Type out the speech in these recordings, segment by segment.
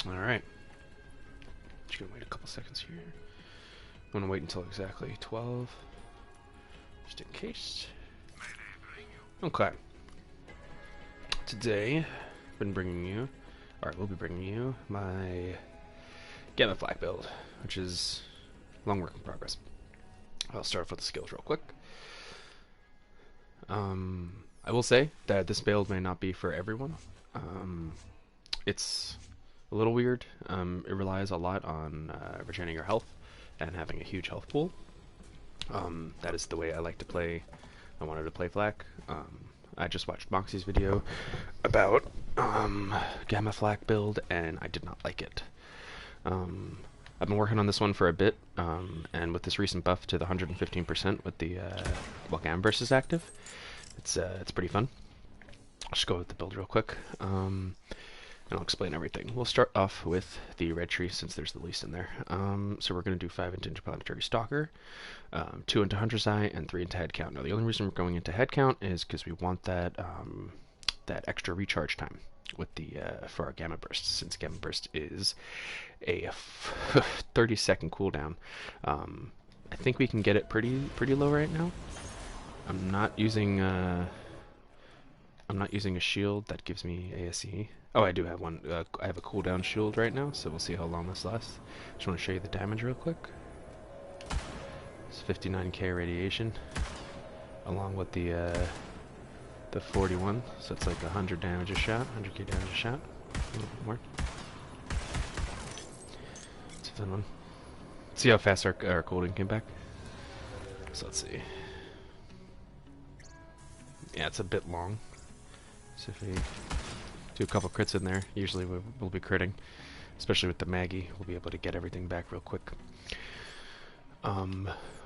Alright. Just gonna wait a couple seconds here. I'm gonna wait until exactly 12. Just in case. Okay. Today, we'll be bringing you my Gamma Flag build, which is a long work in progress. I'll start off with the skills real quick. I will say that this build may not be for everyone. It's a little weird. It relies a lot on regenerating your health and having a huge health pool. That is the way I like to play. I wanted to play Flak. I just watched Moxie's video about Gamma Flak build, and I did not like it. I've been working on this one for a bit, and with this recent buff to the 115% with the while Gamma Burst is active, it's pretty fun. I'll just go with the build real quick, and I'll explain everything. We'll start off with the red tree since there's the least in there. So we're going to do 5 into Interplanetary Stalker, 2 into Hunter's Eye, and 3 into Head Count. Now the only reason we're going into Head Count is because we want that that extra recharge time with the for our Gamma Burst, since Gamma Burst is a 30-second cooldown. I think we can get it pretty low right now. I'm not using a shield that gives me ASE. Oh, I do have one. I have a cooldown shield right now, so we'll see how long this lasts. Just want to show you the damage real quick. It's 59k radiation, along with the 41, so it's like 100 damage a shot, 100k damage a shot, a little bit more. It's a fun one. See how fast our cooling came back? So let's see. Yeah, it's a bit long. So if we do a couple crits in there, usually we'll be critting. Especially with the Maggie, we'll be able to get everything back real quick.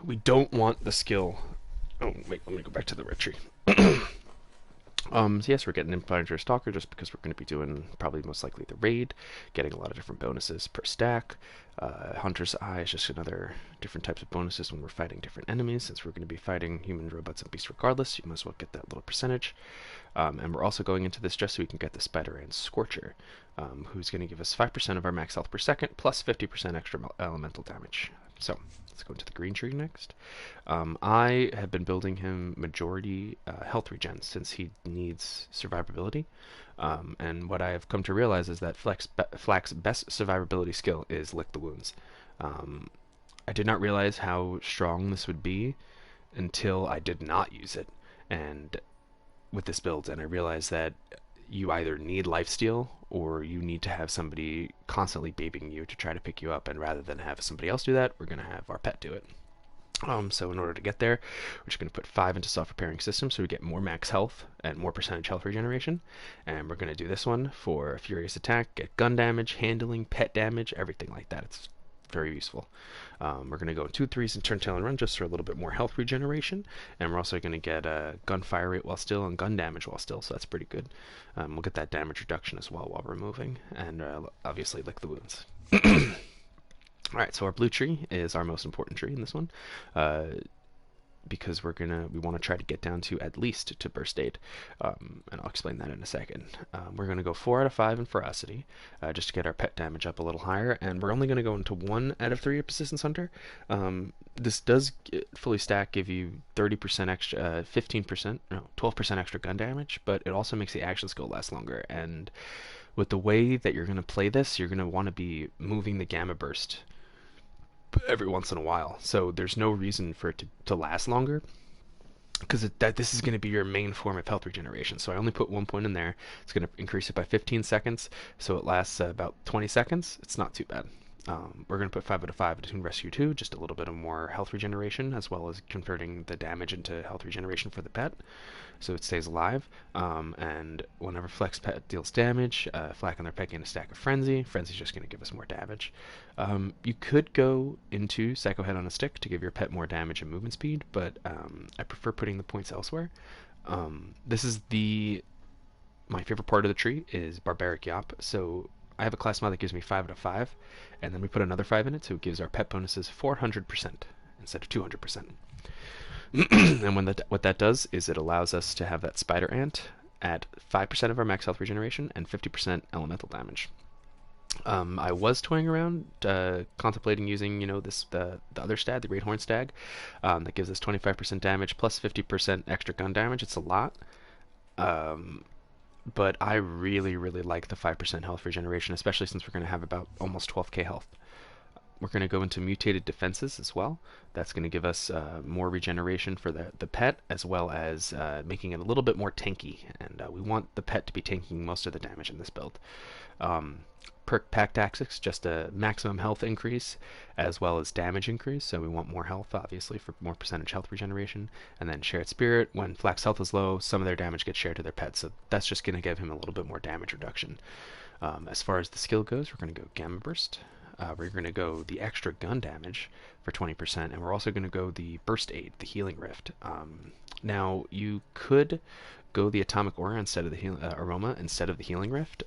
We don't want the skill. Oh, wait, let me go back to the red tree. So yes, we're getting Interplanetary Stalker just because we're going to be doing probably most likely the raid, getting a lot of different bonuses per stack. Hunter's Eye is just another different types of bonuses when we're fighting different enemies. Since we're going to be fighting humans, robots, and beasts regardless, you might as well get that little percentage. And we're also going into this just so we can get the Spider and Scorcher, who's going to give us 5% of our max health per second, plus 50% extra elemental damage. So let's go into the green tree next. I have been building him majority health regen since he needs survivability. And what I have come to realize is that Flak's best survivability skill is Lick the Wounds. I did not realize how strong this would be until I did not use it, and with this build, and I realized that you either need lifesteal or you need to have somebody constantly babying you to try to pick you up, and rather than have somebody else do that, we're going to have our pet do it. So in order to get there, we're just going to put 5 into self-repairing system so we get more max health and more percentage health regeneration. And we're going to do this one for Furious Attack, get gun damage, handling, pet damage, everything like that. It's very useful. We're going to go 2 3s and turn, tail, and run just for a little bit more health regeneration. And we're also going to get gunfire rate while still and gun damage while still, so that's pretty good. We'll get that damage reduction as well while we're moving, and obviously Lick the Wounds. Alright, so our blue tree is our most important tree in this one, because we want to try to get down to at least to burst 8, and I'll explain that in a second. We're going to go 4 out of 5 in ferocity, just to get our pet damage up a little higher, and we're only going to go into 1 out of 3 of Persistence Hunter. This does fully stack give you 30% extra, 15%, no, 12% extra gun damage, but it also makes the action skill last longer, and with the way that you're going to play this, you're going to want to be moving the Gamma Burst every once in a while, so there's no reason for it to last longer, because this is going to be your main form of health regeneration. So I only put 1 point in there. It's going to increase it by 15 seconds, so it lasts about 20 seconds. It's not too bad. We're going to put 5 out of 5 into Rescue 2, just a little bit of more health regeneration, as well as converting the damage into health regeneration for the pet, so it stays alive. And whenever Flex pet deals damage, Flak and their pet gain a stack of Frenzy. Frenzy's just going to give us more damage. You could go into Psycho Head on a Stick to give your pet more damage and movement speed, but I prefer putting the points elsewhere. This is my favorite part of the tree is Barbaric Yop, so I have a class mod that gives me 5 out of 5, and then we put another 5 in it, so it gives our pet bonuses 400% instead of 200%. And what that does is it allows us to have that Spider Ant at 5% of our max health regeneration and 50% elemental damage. I was toying around, contemplating using, the other stag, the Great Horn Stag, that gives us 25% damage plus 50% extra gun damage. It's a lot, um, but I really, really like the 5% health regeneration, especially since we're going to have about almost 12k health. We're going to go into mutated defenses as well. That's going to give us more regeneration for the pet, as well as making it a little bit more tanky. And we want the pet to be tanking most of the damage in this build. Um, Perk Pack Tactics, just a maximum health increase as well as damage increase. So we want more health, obviously, for more percentage health regeneration. And then Shared Spirit, when Flack's health is low, some of their damage gets shared to their pets. So that's just going to give him a little bit more damage reduction. As far as the skill goes, we're going to go Gamma Burst. We're going to go the extra gun damage for 20%, and we're also going to go the Burst Aid, the Healing Rift. Now, you could go the Atomic Aura instead of the Aroma instead of the Healing Rift,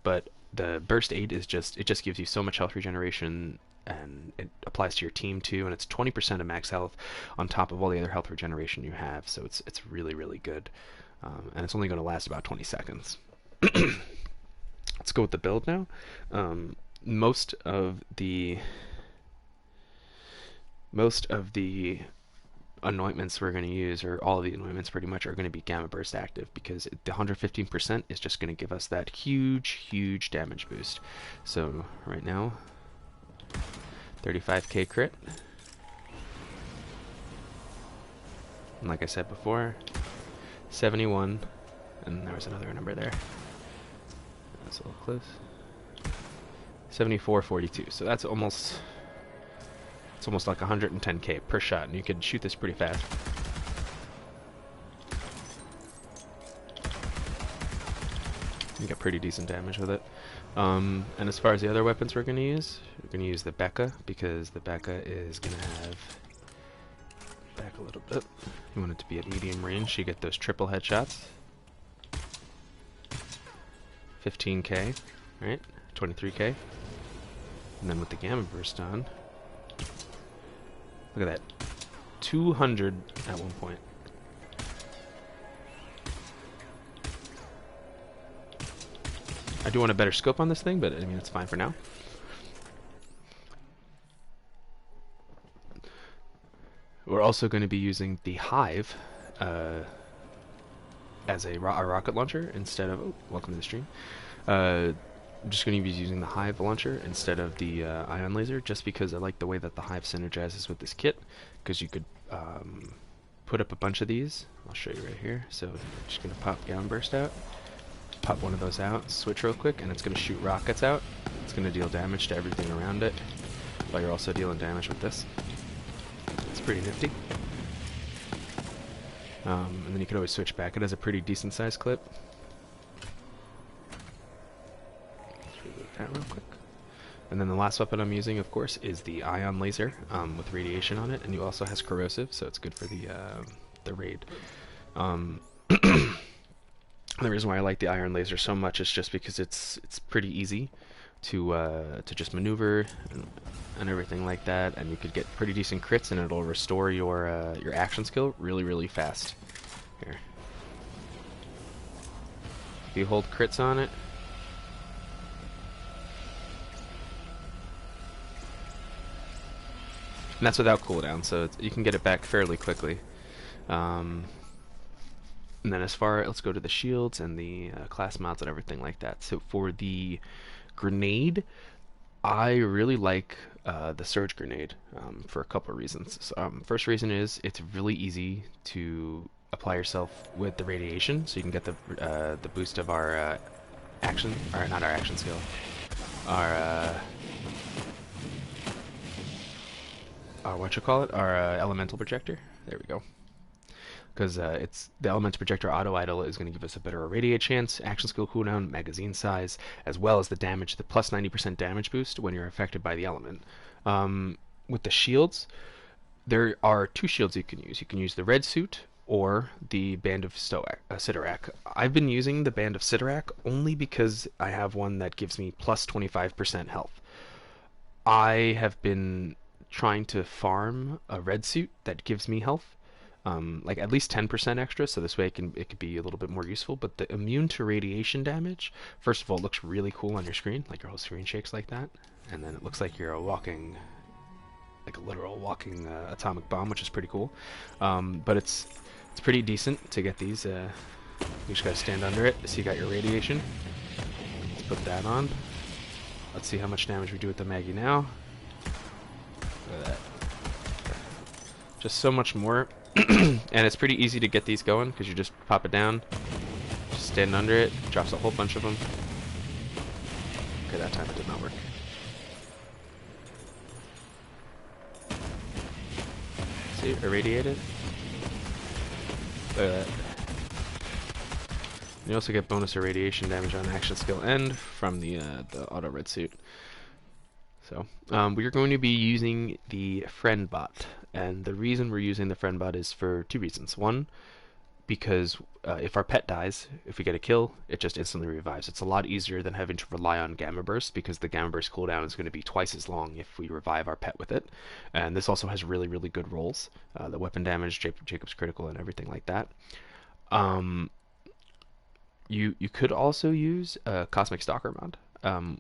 but the Burst Aid is it just gives you so much health regeneration, and it applies to your team too, and it's 20% of max health on top of all the other health regeneration you have, so it's really, really good, and it's only going to last about 20 seconds. Let's go with the build now. Most of the anointments we're going to use, or all of the anointments pretty much, are going to be Gamma Burst active, because the 115% is just going to give us that huge damage boost. So right now, 35k crit, and like I said before, 71, and there was another number there. That's a little close. 74.42. So that's almost like 110k per shot, and you can shoot this pretty fast. You get pretty decent damage with it. And as far as the other weapons we're going to use the Becca, because the Becca is going to have back a little bit. You want it to be at medium range. You get those triple headshots. 15k, right? 23k. And then with the Gamma Burst on, look at that, 200 at one point. I do want a better scope on this thing, but I mean, it's fine for now. We're also going to be using the Hive as a rocket launcher instead of... Oh, welcome to the stream. I'm just going to be using the Hive launcher instead of the ion laser, just because I like the way that the Hive synergizes with this kit, because you could put up a bunch of these. I'll show you right here. So I'm just going to pop Gamma Burst out, pop one of those out, switch real quick, and it's going to shoot rockets out. It's going to deal damage to everything around it, while you're also dealing damage with this. It's pretty nifty. And then you can always switch back. It has a pretty decent sized clip. That real quick. And then the last weapon I'm using, of course, is the ion laser with radiation on it, and it also has corrosive, so it's good for the raid. The reason why I like the iron laser so much is just because it's pretty easy to just maneuver and everything like that, and you could get pretty decent crits, and it'll restore your action skill really fast. Here, if you hold crits on it. And that's without cooldown, so you can get it back fairly quickly. And then let's go to the shields and the class mods and everything like that. So for the grenade, I really like the Surge Grenade for a couple of reasons. So, first reason is it's really easy to apply yourself with the radiation, so you can get the boost of our action, or not our action skill, our our elemental projector. There we go. Because it's the elemental projector auto idle is going to give us a better irradiate chance, action skill cooldown, magazine size, as well as the damage, the plus 90% damage boost when you're affected by the element. With the shields, there are two shields you can use. You can use the red suit or the Band of Sidorak. I've been using the Band of Sidorak only because I have one that gives me plus 25% health. I have been trying to farm a red suit that gives me health, like at least 10% extra, so this way it could be a little bit more useful. But the immune to radiation damage, first of all, it looks really cool on your screen, like your whole screen shakes like that, and then it looks like you're a walking, like a literal walking atomic bomb, which is pretty cool. But it's pretty decent to get these. You just gotta stand under it. So you got your radiation. Let's put that on. Let's see how much damage we do with the Maggie now. Look at that. Just so much more. And it's pretty easy to get these going because you just pop it down, just stand under it, drops a whole bunch of them. Okay, that time it did not work. See, irradiated. Look at that. You also get bonus irradiation damage on action skill end from the auto red suit. So we are going to be using the friend bot, and the reason we're using the friend bot is for two reasons. One, because if our pet dies, if we get a kill, it just instantly revives. It's a lot easier than having to rely on Gamma Burst, because the Gamma Burst cooldown is going to be twice as long if we revive our pet with it. And this also has really, really good rolls. The weapon damage, Jacob's critical, and everything like that. You could also use a Cosmic Stalker mod.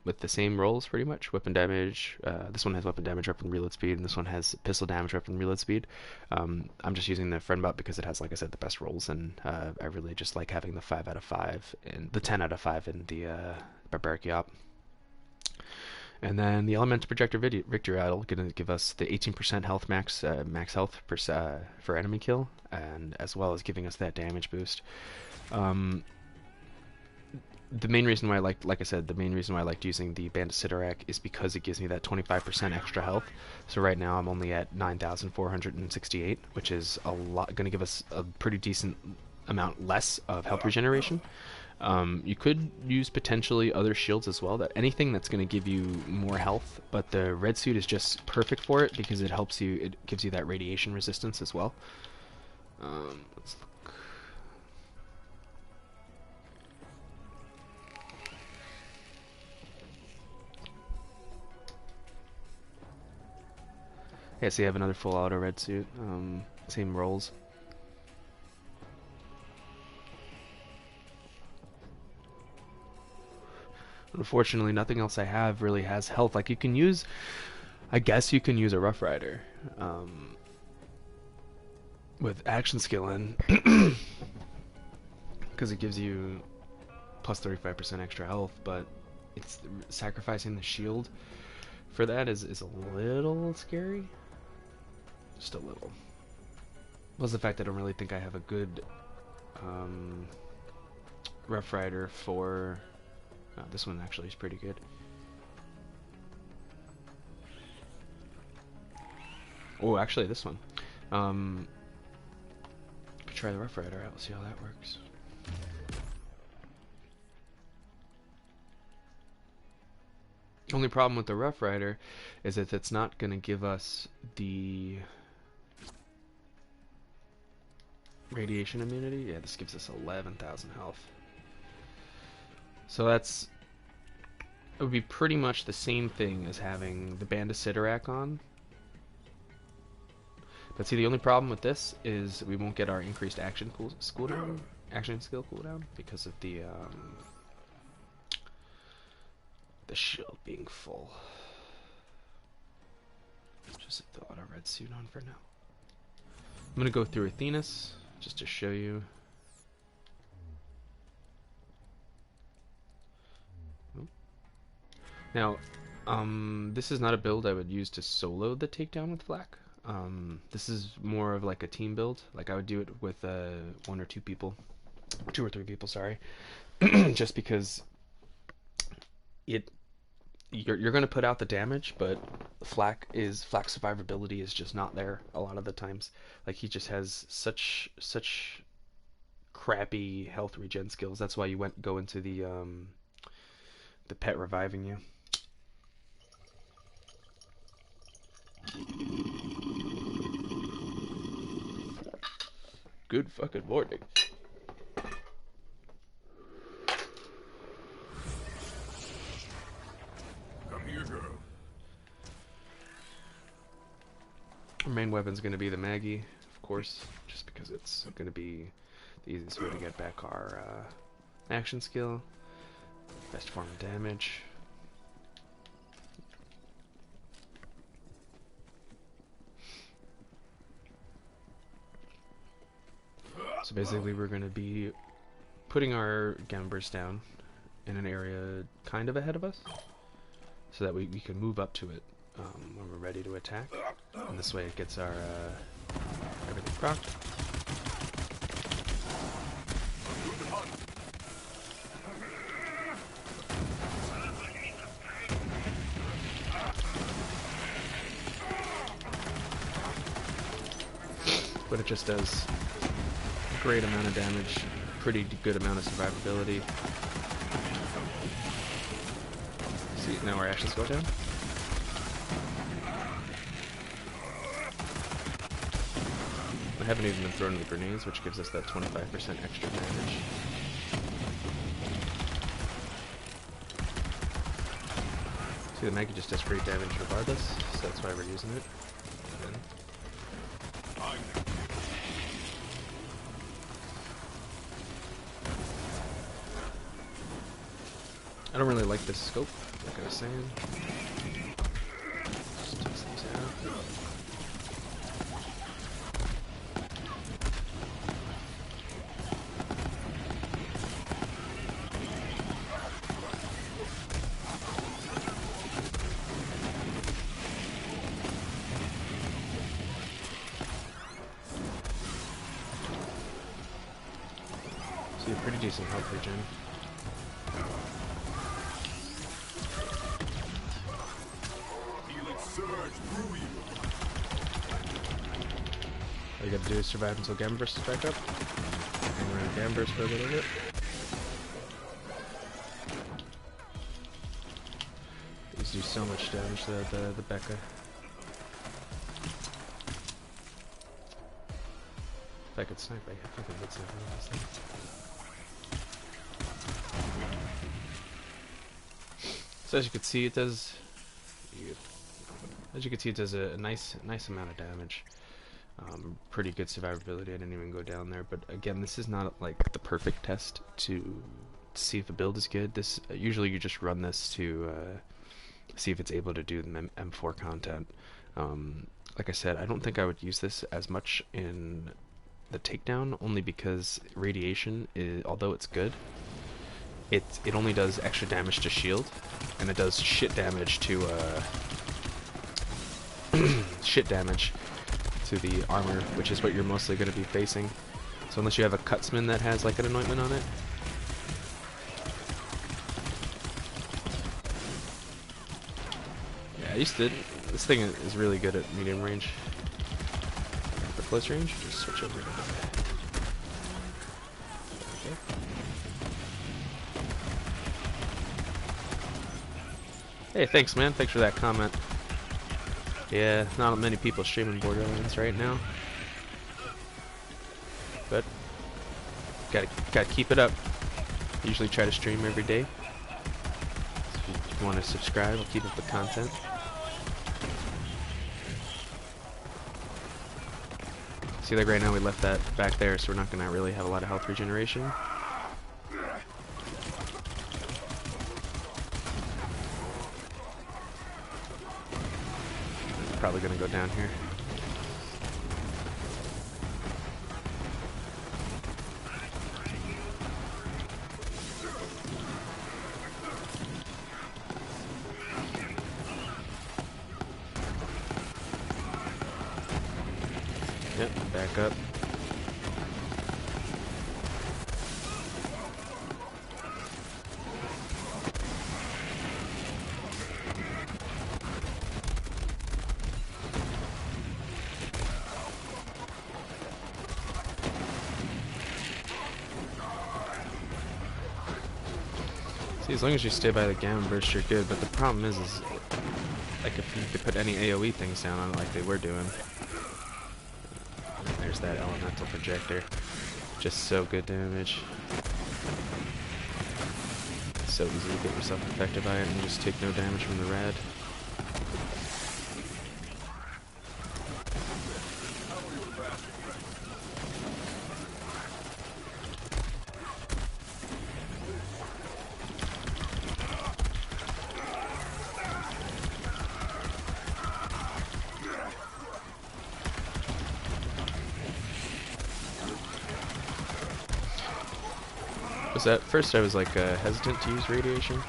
With the same rolls, pretty much. Weapon damage. This one has weapon damage, weapon reload speed, and this one has pistol damage, weapon reload speed. I'm just using the friend bot because it has, like I said, the best rolls, and I really just like having the 5 out of 5 and the 10 out of 5 in the Barbaric Yop. And then the Elemental Projector Victory Idol going to give us the 18% health max health for enemy kill, and as well as giving us that damage boost. The main reason why the main reason why I liked using the Bandit Sidorak is because it gives me that 25% extra health. So right now I'm only at 9,468, which is a lot, going to give us a pretty decent amount less of health regeneration. You could use potentially other shields as well, anything that's going to give you more health, but the red suit is just perfect for it because it gives you that radiation resistance as well. Let's look. Yeah, so you have another full auto red suit, same rolls. Unfortunately, nothing else I have really has health. Like, I guess you can use a Rough Rider with action skill in, because it gives you plus 35% extra health, but it's sacrificing the shield for that is a little scary. Just a little. Plus the fact I don't really think I have a good Rough Rider for... this one actually is pretty good. Oh, actually this one. Could try the Rough Rider out, see how that works. Only problem with the Rough Rider is that it's not going to give us the radiation immunity. Yeah, this gives us 11,000 health. So it would be pretty much the same thing as having the Bandit Sidorak on. But see, the only problem with this is we won't get our increased action skill cooldown because of the shield being full. Just put the auto red suit on for now. I'm gonna go through Athenas just to show you. Now, this is not a build I would use to solo the takedown with Flak. This is more of like a team build. Like I would do it with 1 or 2 people, 2 or 3 people, sorry. Just because you're going to put out the damage, but Flak survivability is just not there a lot of the times. Like he just has such crappy health regen skills. That's why you go into the pet reviving you. Good fucking morning. Come here, girl. Our main weapon's gonna be the Maggie, of course, just because it's going to be the easiest way to get back our action skill, best form of damage. So basically we're going to be putting our Gamma Burst down in an area kind of ahead of us, so that we can move up to it when we're ready to attack. And this way it gets our everything procced. But it just does a great amount of damage, pretty good amount of survivability. See, now our ashes go down. I haven't even been throwing the grenades, which gives us that 25% extra damage. See, the Maggie just does great damage regardless, so that's why we're using it. And I don't really like this scope, like I was saying. Just test these out. See a pretty decent health regen. All you gotta do is survive until Gamma Burst is back up. Hang around Gamma Burst for a little bit. These do so much damage, the Becca. If I could snipe, I fucking would snipe on this thing. So as you can see, it does. As you can see, it does a nice amount of damage. Pretty good survivability. I didn't even go down there, but again, this is not like the perfect test to see if a build is good. This usually you just run this to see if it's able to do the M4 content. Like I said, I don't think I would use this as much in the takedown, only because radiation is, although it's good, it only does extra damage to shield, and it does shit damage to shit damage to the armor, which is what you're mostly going to be facing. So unless you have a Cutsman that has like an anointment on it. Yeah, I used to. This thing is really good at medium range. For close range, just switch over to okay. Hey, thanks, man. Thanks for that comment. Yeah, not many people streaming Borderlands right now, but gotta keep it up. Usually try to stream every day. So if you want to subscribe, I'll keep up the content. See, like right now we left that back there, so we're not gonna really have a lot of health regeneration. Probably gonna go down here. Yep, back up. See, as long as you stay by the Gamma Burst, you're good, but the problem is like if you could put any AoE things down on it like they were doing. There's that elemental projector. Just so good damage. It's so easy to get yourself infected by it and just take no damage from the rad. was at first I was like hesitant to use radiation,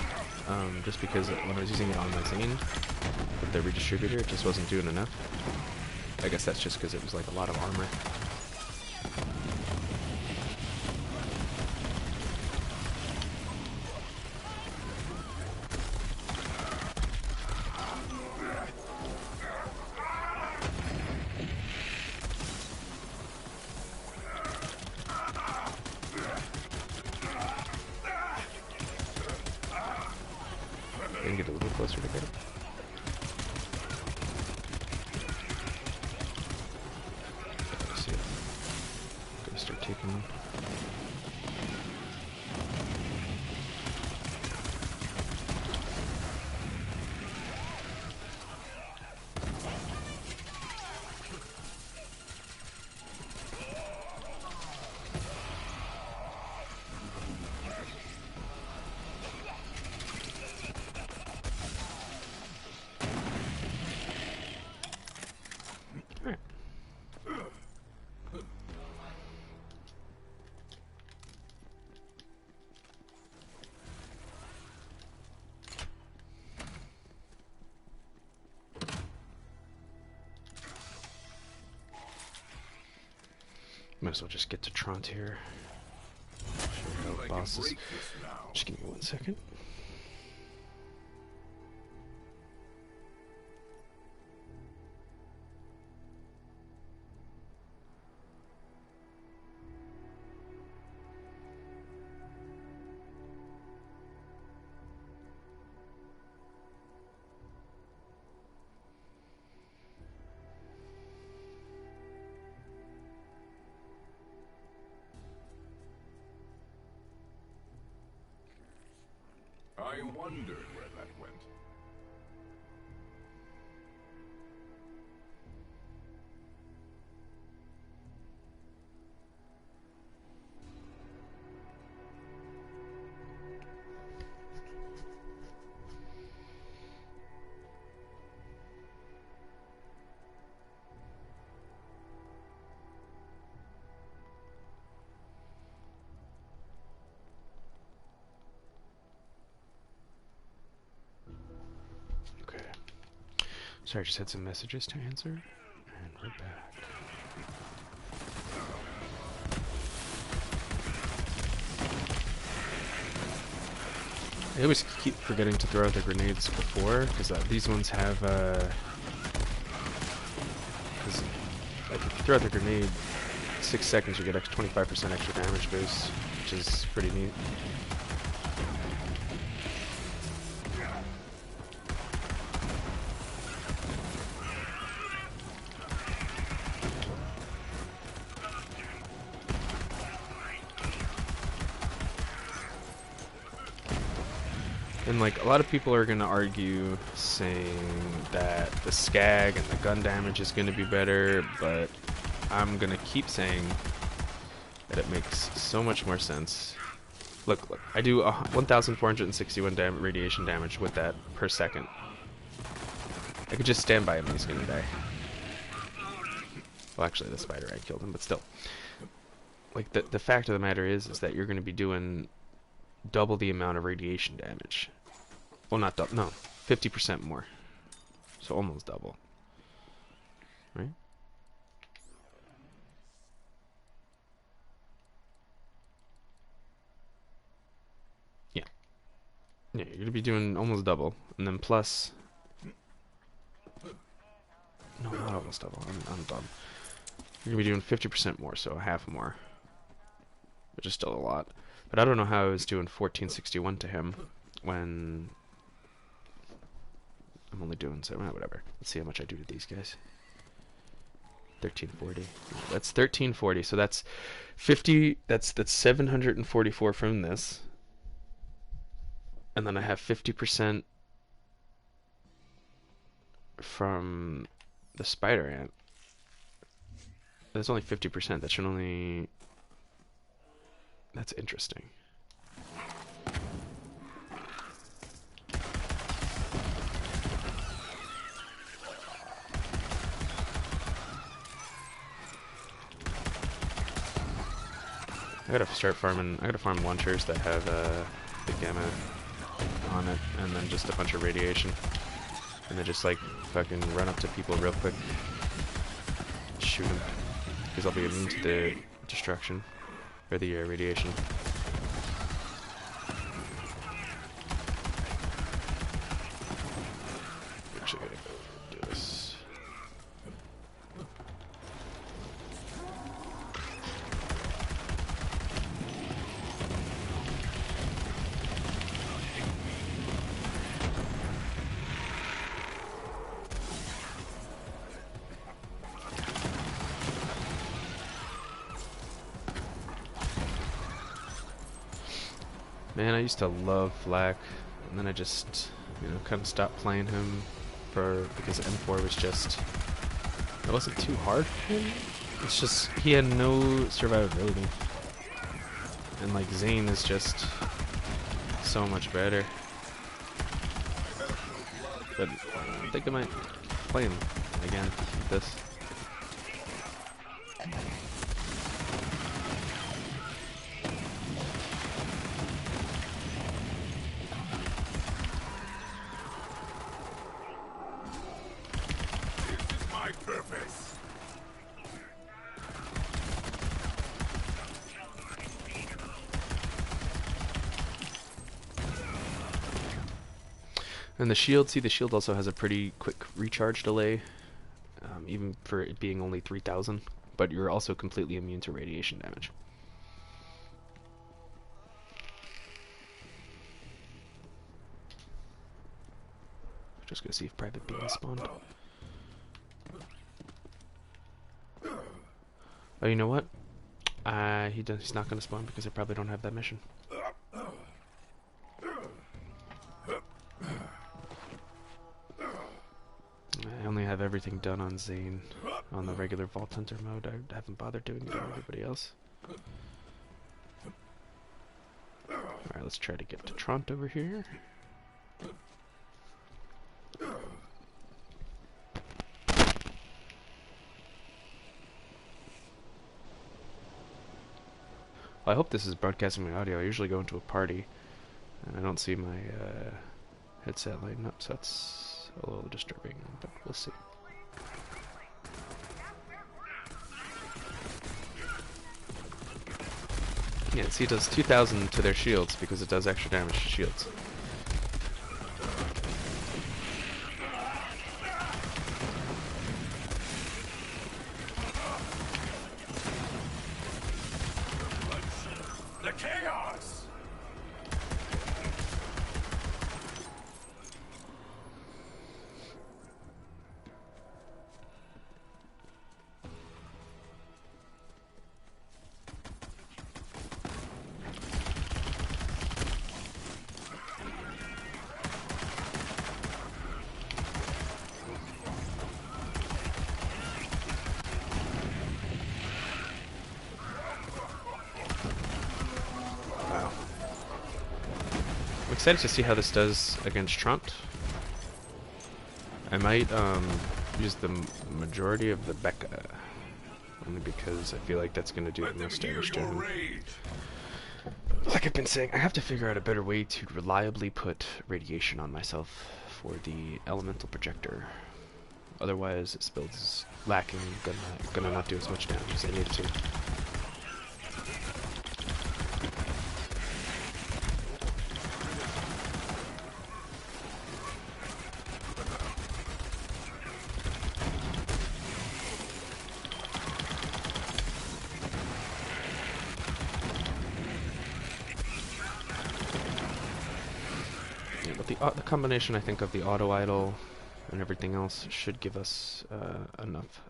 just because when I was using it on my Zane with the redistributor, it just wasn't doing enough. I guess that's just because it was like a lot of armor. Can get a little closer to get it. Let's see it. Gonna start taking. Might as well just get to Trant here. Show how bosses. Just give me 1 second. I wondered where that went. Sorry, I just had some messages to answer, and we're back. I always keep forgetting to throw out the grenades before, because these ones have, because like, if you throw out the grenade, 6 seconds you get 25% extra damage boost, which is pretty neat. And like a lot of people are going to argue saying that the skag and the gun damage is going to be better, but I'm going to keep saying that it makes so much more sense. Look, I do 1,461 radiation damage with that per second. I could just stand by him and he's going to die. Well, actually the spider rat killed him, but still. Like the fact of the matter is that you're going to be doing double the amount of radiation damage. Well, not double, no, 50% more. So almost double. Right? Yeah. Yeah, you're going to be doing almost double. And then plus... No, not almost double. I'm dumb. You're going to be doing 50% more, so half more. Which is still a lot. But I don't know how I was doing 1461 to him when I'm only doing so whatever. Let's see how much I do to these guys. 1340. That's 1340. So that's 50. That's 744 from this, and then I have 50% from the spider ant. That's only 50%. That should only. That's interesting. I gotta start farming. I gotta farm launchers that have the gamma on it, and then just a bunch of radiation, and then just like fucking run up to people real quick, shoot them, because I'll be immune to the destruction or the radiation. Actually, I gotta go do this. Man, I used to love Flak, and then I just, you know, kind of stopped playing him because M4 was just, it wasn't too hard for him. It's just, he had no survivability. And like Zane is just so much better. But I think I might play him again with this. And the shield, see, the shield also has a pretty quick recharge delay, even for it being only 3,000, but you're also completely immune to radiation damage. Just gonna see if Private Bean spawned. Oh, you know what? He's not gonna spawn because I probably don't have that mission. I only have everything done on Zane on the regular Vault Hunter mode. I haven't bothered doing it on everybody else. Alright, let's try to get to Trant over here. Well, I hope this is broadcasting my audio. I usually go into a party and I don't see my headset lighting up, so that's a little disturbing, but we'll see. Yeah, see, it does 2,000 to their shields because it does extra damage to shields. The chaos! I'm excited to see how this does against Trant. I might use the majority of the Becca, only because I feel like that's going to do the most damage to him. Like I've been saying, I have to figure out a better way to reliably put radiation on myself for the elemental projector. Otherwise, this build is lacking, gonna not do as much damage as I need it to. But the combination, I think, of the auto idle and everything else should give us enough.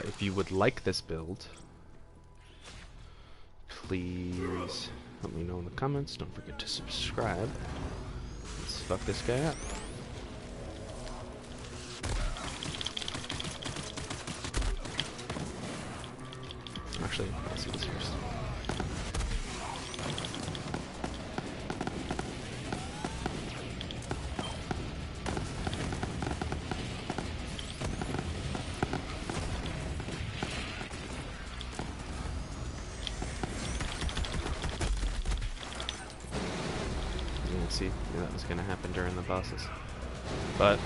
If you would like this build, please let me know in the comments. Don't forget to subscribe. Let's fuck this guy up. Actually, let's see this first. see that was going to happen during the bosses. But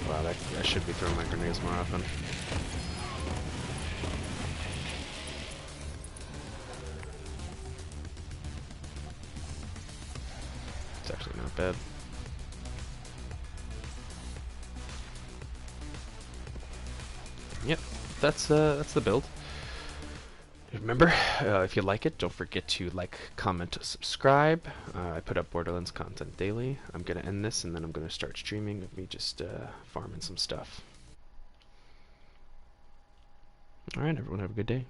wow, I should be throwing my grenades more often. It's actually not bad. Yep, that's the build. Remember, if you like it, don't forget to like, comment, subscribe. I put up Borderlands content daily. I'm gonna end this, and then I'm gonna start streaming of me just farming some stuff. Alright, everyone, have a good day.